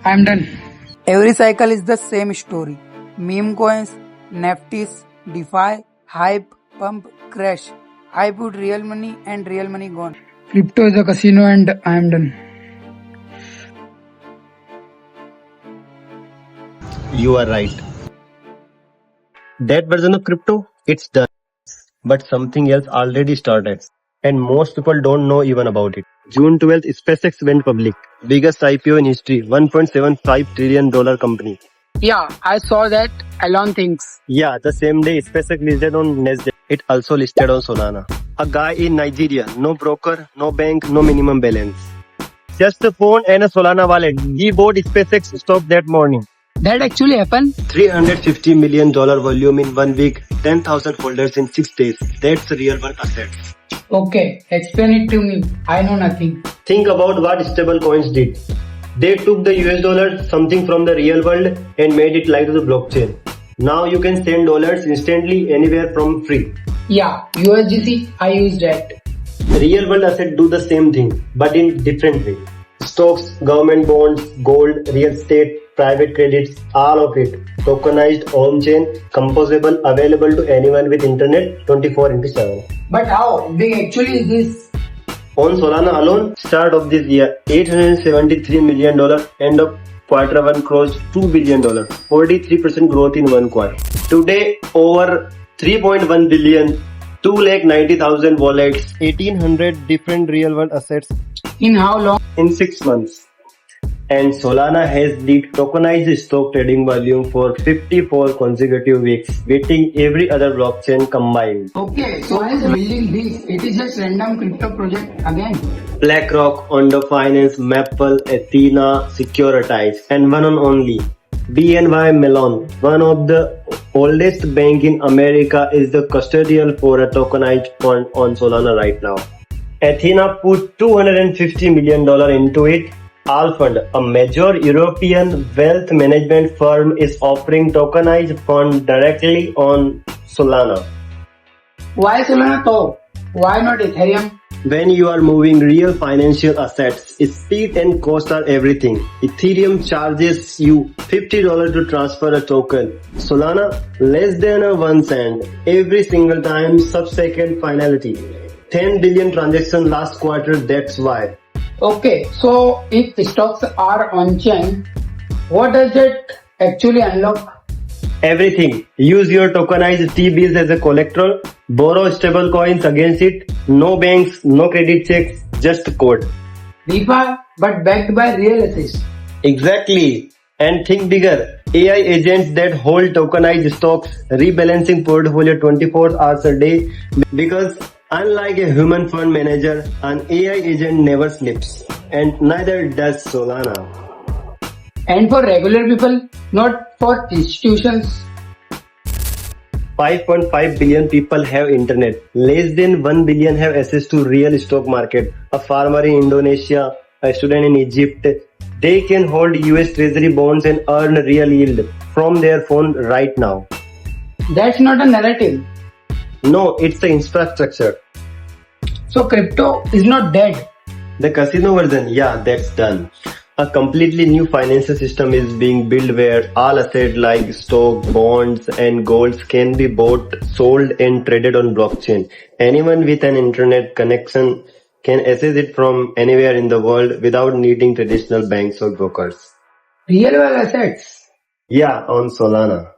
I'm done. Every cycle is the same story. Meme coins, Nifties, DeFi, hype, pump, crash. I put real money and real money gone. Crypto is a casino and I'm done. You are right. That version of crypto, it's done. But something else already started. And most people don't know even about it. June 12th, SpaceX went public. Biggest IPO in history. $1.75 trillion company. Yeah, I saw that. Elon thinks. Yeah, the same day SpaceX listed on Nasdaq. It also listed on Solana. A guy in Nigeria. No broker, no bank, no minimum balance. Just a phone and a Solana wallet. He bought SpaceX stock that morning. That actually happened? $350 million volume in 1 week, 10,000 folders in 6 days. That's real world assets. Okay, explain it to me. I know nothing. Think about what stable coins did. They took the US dollar, something from the real world, and made it live to the blockchain. Now you can send dollars instantly anywhere from free. Yeah, USDC, I use that. Real world assets do the same thing, but in different way. Stocks, government bonds, gold, real estate, private credits, all of it. Tokenized, on-chain, composable, available to anyone with internet 24/7. But how big actually is this? On Solana alone, start of this year, $873 million, end of quarter one crossed $2 billion, 43% growth in 1 quarter. Today, over 3.1 billion, 290,000 wallets, 1,800 different real world assets In how long? in 6 months. And Solana has the tokenized stock trading volume for 54 consecutive weeks, beating every other blockchain combined. Okay, so who is building this? It is just random crypto project again. BlackRock, Ondo Finance, Maple, Athena, Securitize, and one and only BNY Mellon, one of the oldest bank in America, is the custodian for a tokenized fund on Solana right now. Athena put $250 million into it. Allfund, a major European wealth management firm, is offering tokenized fund directly on Solana. Why Solana though? Why not Ethereum? When you are moving real financial assets, speed and cost are everything. Ethereum charges you $50 to transfer a token. Solana, less than a 1 cent every single time, sub-second finality. 10 billion transactions last quarter, that's why. Okay, so if stocks are on-chain, what does it actually unlock? Everything. Use your tokenized T-bills as a collateral. Borrow stable coins against it. No banks, no credit checks, just code. DeFi, but backed by real assets. Exactly. And think bigger. AI agents that hold tokenized stocks, rebalancing portfolio 24 hours a day, because unlike a human fund manager, an AI agent never sleeps, and neither does Solana. And for regular people, not for institutions. 5.5 billion people have internet. Less than 1 billion have access to real stock market. A farmer in Indonesia, a student in Egypt, they can hold US Treasury bonds and earn real yield from their phone right now. That's not a narrative. No, it's the infrastructure. So crypto is not dead. The casino version, yeah, that's done. A completely new financial system is being built where all assets like stock, bonds, and golds can be bought, sold, and traded on blockchain. Anyone with an internet connection can access it from anywhere in the world without needing traditional banks or brokers. Real world assets. Yeah, on Solana.